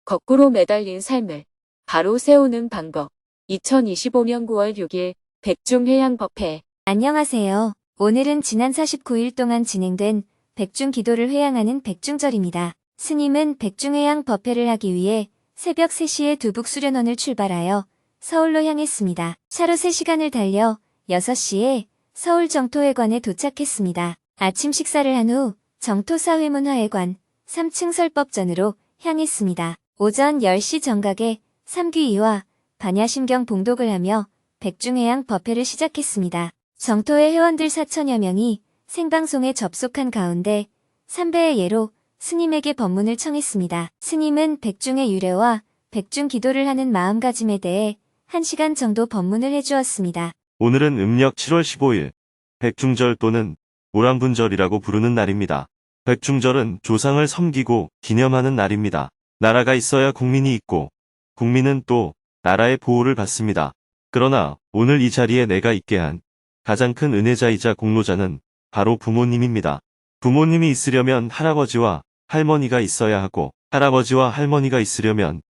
거꾸로 매달린 삶을 바로 세우는 방법. 2025년 9월 6일 백중회양법회. 안녕하세요. 오늘은 지난 49일 동안 진행된 백중기도를 회양하는 백중절입니다. 스님은 백중회양 법회를 하기 위해 새벽 3시에 두북수련원을 출발하여 서울로 향했습니다. 차로 3시간을 달려 6시에 서울 정토회관에 도착했습니다. 아침 식사를 한 후 정토사회문화회관 3층 설법전으로 향했습니다. 오전 10시 정각에 삼귀이와 반야심경 봉독을 하며 백중회양 법회를 시작했습니다. 정토회 회원들 4천여 명이 생방송에 접속한 가운데 3배의 예로 스님에게 법문을 청했습니다. 스님은 백중의 유래와 백중 기도를 하는 마음가짐에 대해 1시간 정도 법문을 해주었습니다. 오늘은 음력 7월 15일, 백중절 또는 오랑분절이라고 부르는 날입니다. 백중절은 조상을 섬기고 기념하는 날입니다. 나라가 있어야 국민이 있고, 국민은 또 나라의 보호를 받습니다. 그러나 오늘 이 자리에 내가 있게 한 가장 큰 은혜자이자 공로자는 바로 부모님입니다. 부모님이 있으려면 할아버지와 할머니가 있어야 하고, 할아버지와 할머니가 있으려면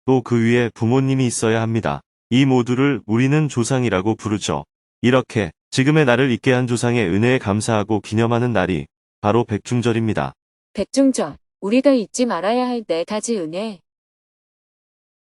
또 그 위에 부모님이 있어야 합니다. 이 모두를 우리는 조상이라고 부르죠. 이렇게 지금의 나를 있게 한 조상의 은혜에 감사하고 기념하는 날이 바로 백중절입니다. 백중절. 우리가 잊지 말아야 할 4가지 은혜.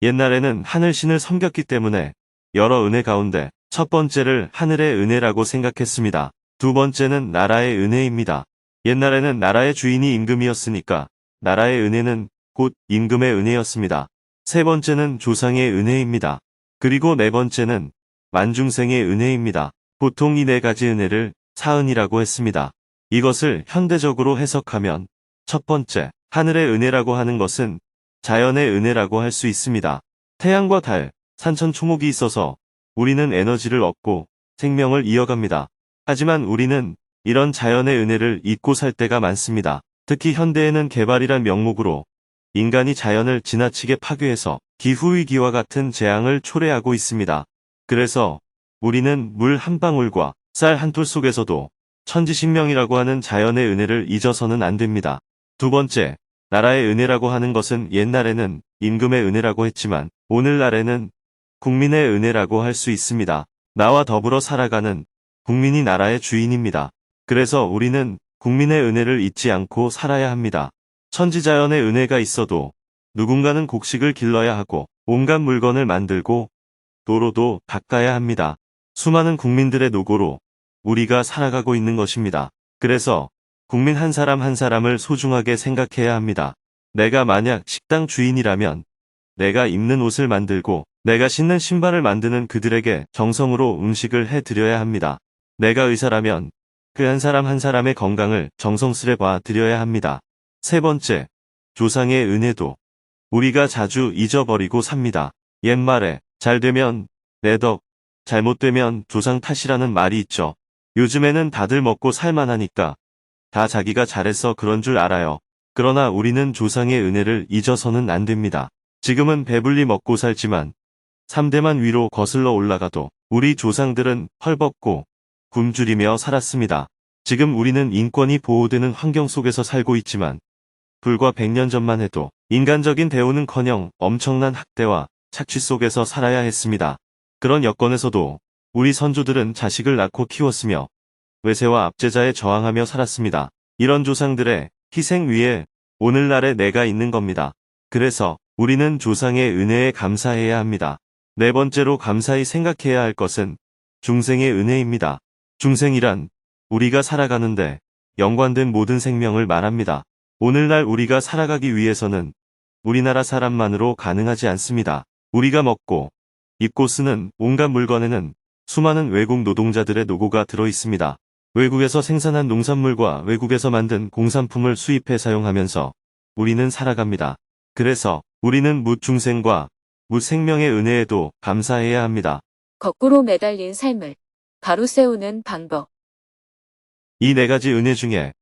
옛날에는 하늘신을 섬겼기 때문에 여러 은혜 가운데 첫 번째를 하늘의 은혜라고 생각했습니다. 두 번째는 나라의 은혜입니다. 옛날에는 나라의 주인이 임금이었으니까 나라의 은혜는 곧 임금의 은혜였습니다. 세 번째는 조상의 은혜입니다. 그리고 네 번째는 만중생의 은혜입니다. 보통 이 4가지 은혜를 사은이라고 했습니다. 이것을 현대적으로 해석하면 첫 번째, 하늘의 은혜라고 하는 것은 자연의 은혜라고 할 수 있습니다. 태양과 달, 산천초목이 있어서 우리는 에너지를 얻고 생명을 이어갑니다. 하지만 우리는 이런 자연의 은혜를 잊고 살 때가 많습니다. 특히 현대에는 개발이란 명목으로 인간이 자연을 지나치게 파괴해서 기후위기와 같은 재앙을 초래하고 있습니다. 그래서 우리는 물 한 방울과 쌀 한 톨 속에서도 천지신명이라고 하는 자연의 은혜를 잊어서는 안 됩니다. 두 번째, 나라의 은혜라고 하는 것은 옛날에는 임금의 은혜라고 했지만 오늘날에는 국민의 은혜라고 할 수 있습니다. 나와 더불어 살아가는 국민이 나라의 주인입니다. 그래서 우리는 국민의 은혜를 잊지 않고 살아야 합니다. 천지자연의 은혜가 있어도 누군가는 곡식을 길러야 하고 온갖 물건을 만들고 도로도 닦아야 합니다. 수많은 국민들의 노고로 우리가 살아가고 있는 것입니다. 그래서 국민 한 사람 한 사람을 소중하게 생각해야 합니다. 내가 만약 식당 주인이라면 내가 입는 옷을 만들고 내가 신는 신발을 만드는 그들에게 정성으로 음식을 해드려야 합니다. 내가 의사라면 그 한 사람 한 사람의 건강을 정성스레 봐드려야 합니다. 세 번째, 조상의 은혜도 우리가 자주 잊어버리고 삽니다. 옛말에 잘 되면 내 덕, 잘못되면 조상 탓이라는 말이 있죠. 요즘에는 다들 먹고 살만하니까 다 자기가 잘해서 그런 줄 알아요. 그러나 우리는 조상의 은혜를 잊어서는 안 됩니다. 지금은 배불리 먹고 살지만 3대만 위로 거슬러 올라가도 우리 조상들은 헐벗고 굶주리며 살았습니다. 지금 우리는 인권이 보호되는 환경 속에서 살고 있지만 불과 100년 전만 해도 인간적인 대우는커녕 엄청난 학대와 착취 속에서 살아야 했습니다. 그런 여건에서도 우리 선조들은 자식을 낳고 키웠으며 외세와 압제자에 저항하며 살았습니다. 이런 조상들의 희생 위에 오늘날의 내가 있는 겁니다. 그래서 우리는 조상의 은혜에 감사해야 합니다. 네 번째로 감사히 생각해야 할 것은 중생의 은혜입니다. 중생이란 우리가 살아가는데 연관된 모든 생명을 말합니다. 오늘날 우리가 살아가기 위해서는 우리나라 사람만으로 가능하지 않습니다. 우리가 먹고 입고 쓰는 온갖 물건에는 수많은 외국 노동자들의 노고가 들어 있습니다. 외국에서 생산한 농산물과 외국에서 만든 공산품을 수입해 사용하면서 우리는 살아갑니다. 그래서 우리는 무중생과 무생명의 은혜에도 감사해야 합니다. 거꾸로 매달린 삶을 바로 세우는 방법. 이 4가지 은혜 중에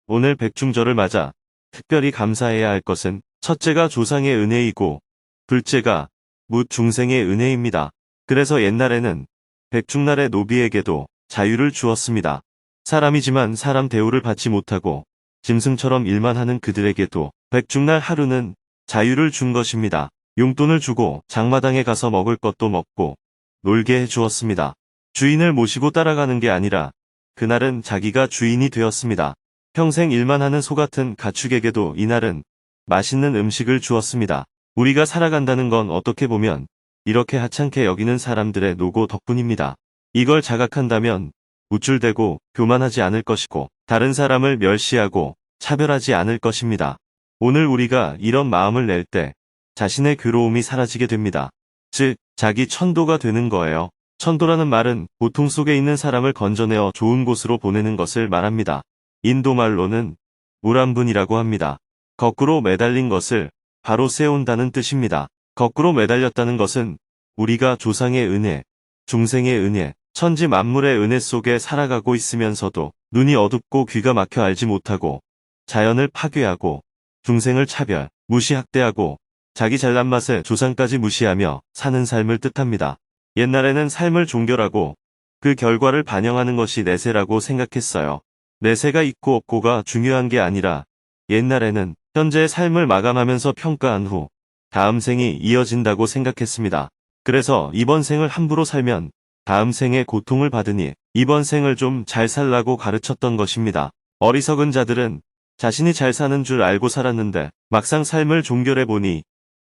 오늘 백중절을 맞아 특별히 감사해야 할 것은 첫째가 조상의 은혜이고 둘째가 묻 중생의 은혜입니다. 그래서 옛날에는 백중날의 노비에게도 자유를 주었습니다. 사람이지만 사람 대우를 받지 못하고 짐승처럼 일만 하는 그들에게도 백중날 하루는 자유를 준 것입니다. 용돈을 주고 장마당에 가서 먹을 것도 먹고 놀게 해주었습니다. 주인을 모시고 따라가는 게 아니라 그날은 자기가 주인이 되었습니다. 평생 일만 하는 소 같은 가축에게도 이날은 맛있는 음식을 주었습니다. 우리가 살아간다는 건 어떻게 보면 이렇게 하찮게 여기는 사람들의 노고 덕분입니다. 이걸 자각한다면 우쭐대고 교만하지 않을 것이고 다른 사람을 멸시하고 차별하지 않을 것입니다. 오늘 우리가 이런 마음을 낼 때 자신의 괴로움이 사라지게 됩니다. 즉, 자기 천도가 되는 거예요. 천도라는 말은 고통 속에 있는 사람을 건져내어 좋은 곳으로 보내는 것을 말합니다. 인도 말로는 무람분이라고 합니다. 거꾸로 매달린 것을 바로 세운다는 뜻입니다. 거꾸로 매달렸다는 것은 우리가 조상의 은혜, 중생의 은혜, 천지 만물의 은혜 속에 살아가고 있으면서도 눈이 어둡고 귀가 막혀 알지 못하고 자연을 파괴하고 중생을 차별, 무시 학대하고 자기 잘난 맛에 조상까지 무시하며 사는 삶을 뜻합니다. 옛날에는 삶을 종결하고 그 결과를 반영하는 것이 내세라고 생각했어요. 내세가 있고 없고가 중요한 게 아니라 옛날에는 현재의 삶을 마감하면서 평가한 후 다음 생이 이어진다고 생각했습니다. 그래서 이번 생을 함부로 살면 다음 생에 고통을 받으니 이번 생을 좀 잘 살라고 가르쳤던 것입니다. 어리석은 자들은 자신이 잘 사는 줄 알고 살았는데 막상 삶을 종결해보니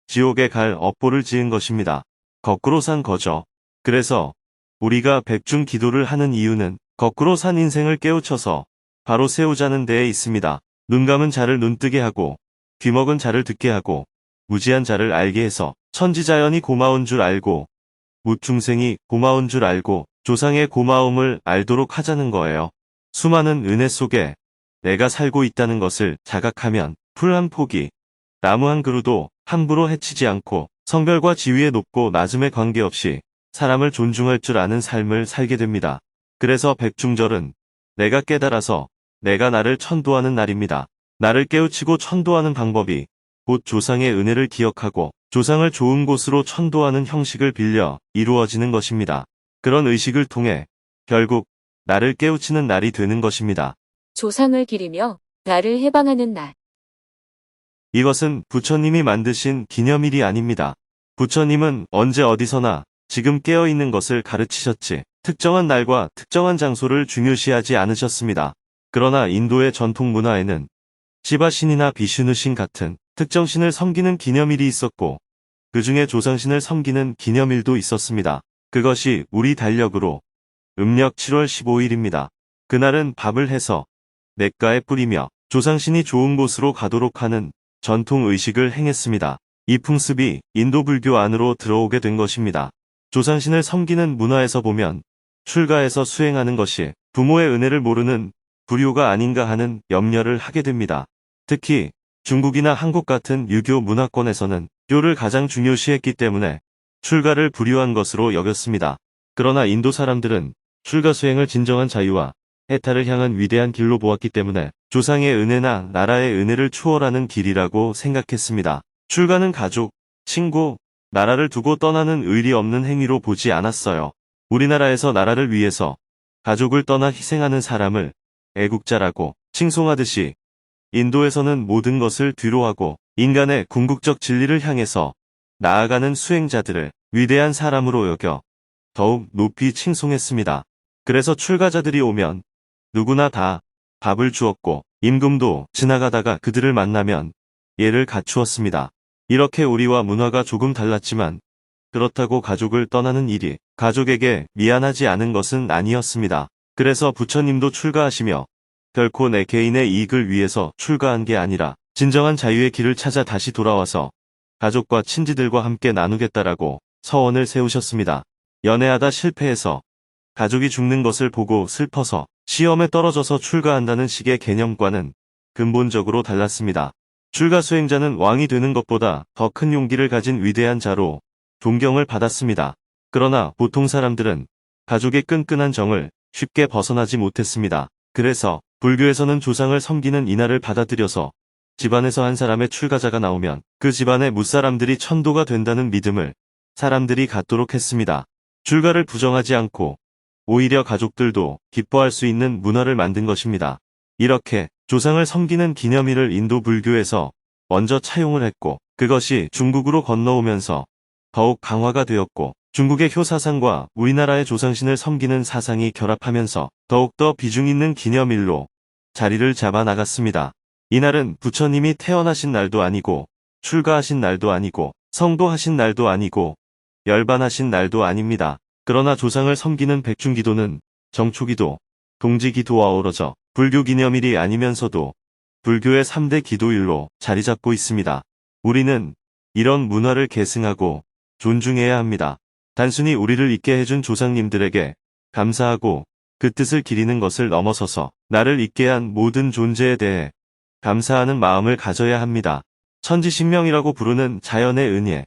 지옥에 갈 업보를 지은 것입니다. 거꾸로 산 거죠. 그래서 우리가 백중 기도를 하는 이유는 거꾸로 산 인생을 깨우쳐서 바로 세우자는 데에 있습니다. 눈 감은 자를 눈뜨게 하고 귀먹은 자를 듣게 하고 무지한 자를 알게 해서 천지자연이 고마운 줄 알고 무중생이 고마운 줄 알고 조상의 고마움을 알도록 하자는 거예요. 수많은 은혜 속에 내가 살고 있다는 것을 자각하면 풀 한 포기, 나무 한 그루도 함부로 해치지 않고 성별과 지위의 높고 낮음에 관계없이 사람을 존중할 줄 아는 삶을 살게 됩니다. 그래서 백중절은 내가 깨달아서 내가 나를 천도하는 날입니다. 나를 깨우치고 천도하는 방법이 곧 조상의 은혜를 기억하고 조상을 좋은 곳으로 천도하는 형식을 빌려 이루어지는 것입니다. 그런 의식을 통해 결국 나를 깨우치는 날이 되는 것입니다. 조상을 기리며 나를 해방하는 날. 이것은 부처님이 만드신 기념일이 아닙니다. 부처님은 언제 어디서나 지금 깨어있는 것을 가르치셨지 특정한 날과 특정한 장소를 중요시하지 않으셨습니다. 그러나 인도의 전통 문화에는 시바신이나 비슈누신 같은 특정 신을 섬기는 기념일이 있었고 그 중에 조상신을 섬기는 기념일도 있었습니다. 그것이 우리 달력으로 음력 7월 15일입니다. 그날은 밥을 해서 냇가에 뿌리며 조상신이 좋은 곳으로 가도록 하는 전통 의식을 행했습니다. 이 풍습이 인도 불교 안으로 들어오게 된 것입니다. 조상신을 섬기는 문화에서 보면 출가해서 수행하는 것이 부모의 은혜를 모르는 불효가 아닌가 하는 염려를 하게 됩니다. 특히 중국이나 한국 같은 유교 문화권에서는 교를 가장 중요시했기 때문에 출가를 불효한 것으로 여겼습니다. 그러나 인도 사람들은 출가 수행을 진정한 자유와 해탈을 향한 위대한 길로 보았기 때문에 조상의 은혜나 나라의 은혜를 추월하는 길이라고 생각했습니다. 출가는 가족, 친구, 나라를 두고 떠나는 의리 없는 행위로 보지 않았어요. 우리나라에서 나라를 위해서 가족을 떠나 희생하는 사람을 애국자라고 칭송하듯이 인도에서는 모든 것을 뒤로하고 인간의 궁극적 진리를 향해서 나아가는 수행자들을 위대한 사람으로 여겨 더욱 높이 칭송했습니다. 그래서 출가자들이 오면 누구나 다 밥을 주었고 임금도 지나가다가 그들을 만나면 예를 갖추었습니다. 이렇게 우리와 문화가 조금 달랐지만 그렇다고 가족을 떠나는 일이 가족에게 미안하지 않은 것은 아니었습니다. 그래서 부처님도 출가하시며 결코 내 개인의 이익을 위해서 출가한 게 아니라 진정한 자유의 길을 찾아 다시 돌아와서 가족과 친지들과 함께 나누겠다라고 서원을 세우셨습니다. 연애하다 실패해서 가족이 죽는 것을 보고 슬퍼서 시험에 떨어져서 출가한다는 식의 개념과는 근본적으로 달랐습니다. 출가 수행자는 왕이 되는 것보다 더 큰 용기를 가진 위대한 자로 존경을 받았습니다. 그러나 보통 사람들은 가족의 끈끈한 정을 쉽게 벗어나지 못했습니다. 그래서 불교에서는 조상을 섬기는 이날을 받아들여서 집안에서 한 사람의 출가자가 나오면 그 집안의 무사람들이 천도가 된다는 믿음을 사람들이 갖도록 했습니다. 출가를 부정하지 않고 오히려 가족들도 기뻐할 수 있는 문화를 만든 것입니다. 이렇게 조상을 섬기는 기념일을 인도 불교에서 먼저 차용을 했고 그것이 중국으로 건너오면서 더욱 강화가 되었고 중국의 효사상과 우리나라의 조상신을 섬기는 사상이 결합하면서 더욱더 비중 있는 기념일로 자리를 잡아 나갔습니다. 이날은 부처님이 태어나신 날도 아니고 출가하신 날도 아니고 성도하신 날도 아니고 열반하신 날도 아닙니다. 그러나 조상을 섬기는 백중기도는 정초기도, 동지기도와 어우러져 불교 기념일이 아니면서도 불교의 3대 기도일로 자리 잡고 있습니다. 우리는 이런 문화를 계승하고 존중해야 합니다. 단순히 우리를 있게 해준 조상님들에게 감사하고 그 뜻을 기리는 것을 넘어서서 나를 있게 한 모든 존재에 대해 감사하는 마음을 가져야 합니다. 천지신명이라고 부르는 자연의 은혜,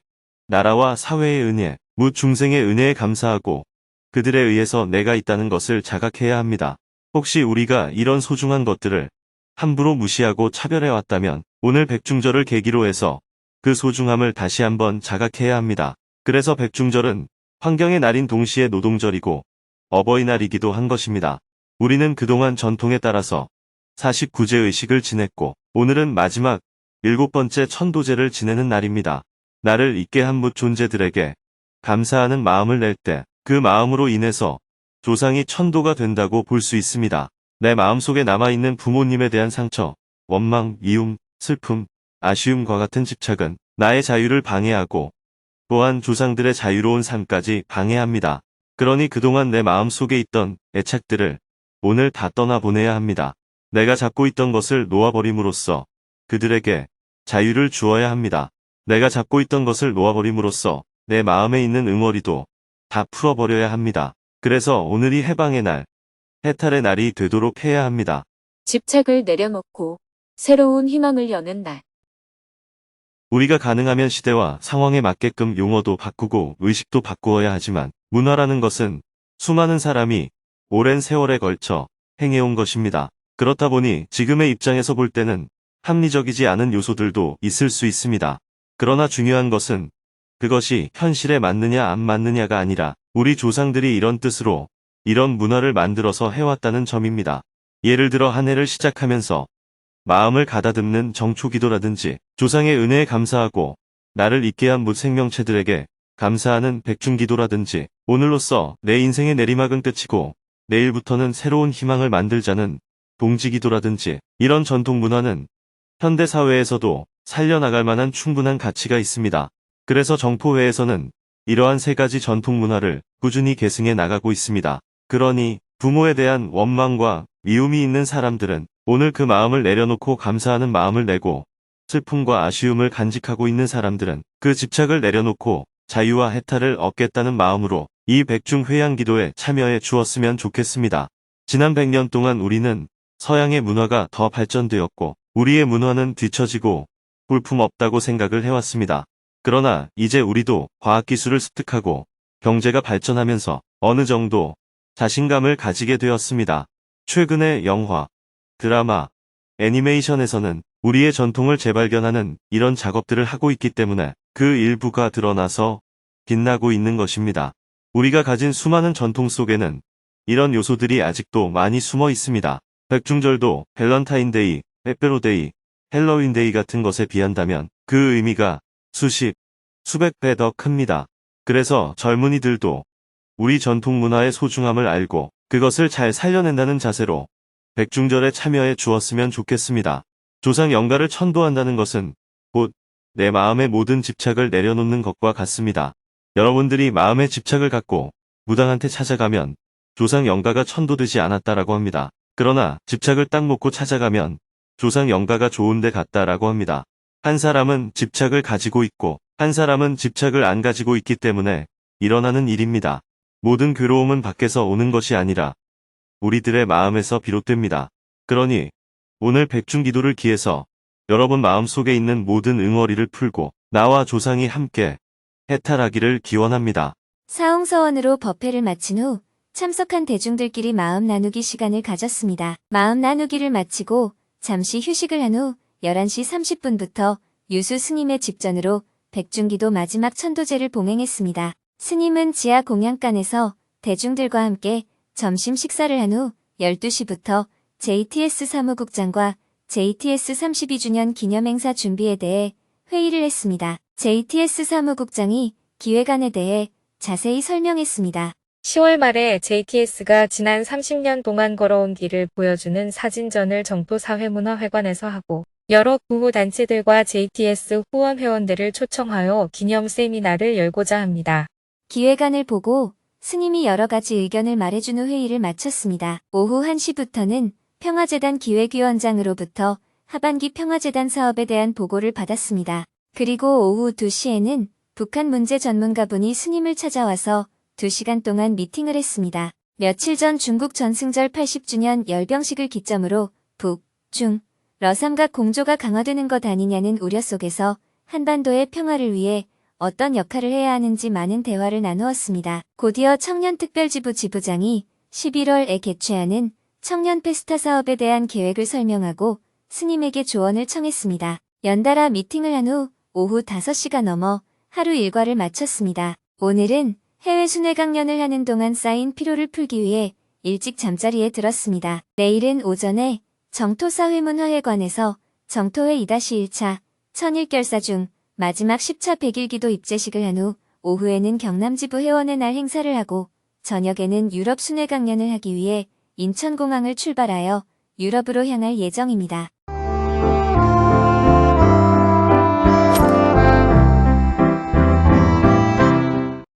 나라와 사회의 은혜, 무중생의 은혜에 감사하고 그들에 의해서 내가 있다는 것을 자각해야 합니다. 혹시 우리가 이런 소중한 것들을 함부로 무시하고 차별해왔다면 오늘 백중절을 계기로 해서 그 소중함을 다시 한번 자각해야 합니다. 그래서 백중절은 환경의 날인 동시에 노동절이고 어버이날이기도 한 것입니다. 우리는 그동안 전통에 따라서 49제 의식을 지냈고 오늘은 마지막 7번째 천도제를 지내는 날입니다. 나를 있게 한 무 존재들에게 감사하는 마음을 낼 때 그 마음으로 인해서 조상이 천도가 된다고 볼 수 있습니다. 내 마음속에 남아있는 부모님에 대한 상처, 원망, 미움, 슬픔, 아쉬움과 같은 집착은 나의 자유를 방해하고 또한 조상들의 자유로운 삶까지 방해합니다. 그러니 그동안 내 마음속에 있던 애착들을 오늘 다 떠나보내야 합니다. 내가 잡고 있던 것을 놓아버림으로써 그들에게 자유를 주어야 합니다. 내가 잡고 있던 것을 놓아버림으로써 내 마음에 있는 응어리도 다 풀어버려야 합니다. 그래서 오늘이 해방의 날, 해탈의 날이 되도록 해야 합니다. 집착을 내려놓고 새로운 희망을 여는 날. 우리가 가능하면 시대와 상황에 맞게끔 용어도 바꾸고 의식도 바꾸어야 하지만 문화라는 것은 수많은 사람이 오랜 세월에 걸쳐 행해온 것입니다. 그렇다 보니 지금의 입장에서 볼 때는 합리적이지 않은 요소들도 있을 수 있습니다. 그러나 중요한 것은 그것이 현실에 맞느냐 안 맞느냐가 아니라 우리 조상들이 이런 뜻으로 이런 문화를 만들어서 해왔다는 점입니다. 예를 들어 한 해를 시작하면서 마음을 가다듬는 정초기도라든지 조상의 은혜에 감사하고 나를 있게 한 무생명체들에게 감사하는 백중기도라든지 오늘로써 내 인생의 내리막은 끝이고 내일부터는 새로운 희망을 만들자는 동지기도라든지 이런 전통 문화는 현대사회에서도 살려나갈 만한 충분한 가치가 있습니다. 그래서 정포회에서는 이러한 세 가지 전통 문화를 꾸준히 계승해 나가고 있습니다. 그러니 부모에 대한 원망과 미움이 있는 사람들은 오늘 그 마음을 내려놓고 감사하는 마음을 내고 슬픔과 아쉬움을 간직하고 있는 사람들은 그 집착을 내려놓고 자유와 해탈을 얻겠다는 마음으로 이 백중회양 기도에 참여해 주었으면 좋겠습니다. 지난 100년 동안 우리는 서양의 문화가 더 발전되었고 우리의 문화는 뒤처지고 볼품없다고 생각을 해왔습니다. 그러나 이제 우리도 과학기술을 습득하고 경제가 발전하면서 어느 정도 자신감을 가지게 되었습니다. 최근의 영화, 드라마, 애니메이션에서는 우리의 전통을 재발견하는 이런 작업들을 하고 있기 때문에 그 일부가 드러나서 빛나고 있는 것입니다. 우리가 가진 수많은 전통 속에는 이런 요소들이 아직도 많이 숨어 있습니다. 백중절도 밸런타인데이, 빼빼로데이, 헬로윈데이 같은 것에 비한다면 그 의미가 수백 배 더 큽니다. 그래서 젊은이들도 우리 전통 문화의 소중함을 알고 그것을 잘 살려낸다는 자세로 백중절에 참여해 주었으면 좋겠습니다. 조상 영가를 천도한다는 것은 곧 내 마음의 모든 집착을 내려놓는 것과 같습니다. 여러분들이 마음의 집착을 갖고 무당한테 찾아가면 조상 영가가 천도되지 않았다라고 합니다. 그러나 집착을 딱 놓고 찾아가면 조상 영가가 좋은데 갔다라고 합니다. 한 사람은 집착을 가지고 있고 한 사람은 집착을 안 가지고 있기 때문에 일어나는 일입니다. 모든 괴로움은 밖에서 오는 것이 아니라 우리들의 마음에서 비롯됩니다. 그러니 오늘 백중기도를 기해서 여러분 마음속에 있는 모든 응어리를 풀고 나와 조상이 함께 해탈하기를 기원합니다. 사홍서원으로 법회를 마친 후 참석한 대중들끼리 마음 나누기 시간을 가졌습니다. 마음 나누기를 마치고 잠시 휴식을 한 후 11시 30분부터 유수 스님의 집전으로 백중기도 마지막 천도제를 봉행했습니다. 스님은 지하 공양간에서 대중들과 함께 점심 식사를 한 후 12시부터 JTS 사무국장과 JTS 32주년 기념행사 준비에 대해 회의를 했습니다. JTS 사무국장이 기획안에 대해 자세히 설명했습니다. 10월 말에 JTS가 지난 30년 동안 걸어온 길을 보여주는 사진전을 정토사회문화회관에서 하고 여러 구호단체들과 JTS 후원 회원들을 초청하여 기념 세미나를 열고자 합니다. 기획안을 보고 스님이 여러 가지 의견을 말해준 후 회의를 마쳤습니다. 오후 1시부터는 평화재단 기획위원장으로부터 하반기 평화재단 사업에 대한 보고를 받았습니다. 그리고 오후 2시에는 북한 문제 전문가분이 스님을 찾아와서 2시간 동안 미팅을 했습니다. 며칠 전 중국 전승절 80주년 열병식을 기점으로 북, 중, 러삼각 공조가 강화되는 것 아니냐는 우려 속에서 한반도의 평화를 위해 어떤 역할을 해야 하는지 많은 대화를 나누었습니다. 곧이어 청년특별지부 지부장이 11월에 개최하는 청년 페스타 사업에 대한 계획을 설명하고 스님에게 조언을 청했습니다. 연달아 미팅을 한 후 오후 5시가 넘어 하루 일과를 마쳤습니다. 오늘은 해외 순회 강연을 하는 동안 쌓인 피로를 풀기 위해 일찍 잠자리에 들었습니다. 내일은 오전에 정토사회문화회관에서 정토회 2-1차 천일결사 중 마지막 10차 백일기도 입제식을 한 후 오후에는 경남지부 회원의 날 행사를 하고 저녁에는 유럽 순회 강연을 하기 위해 인천공항을 출발하여 유럽으로 향할 예정입니다.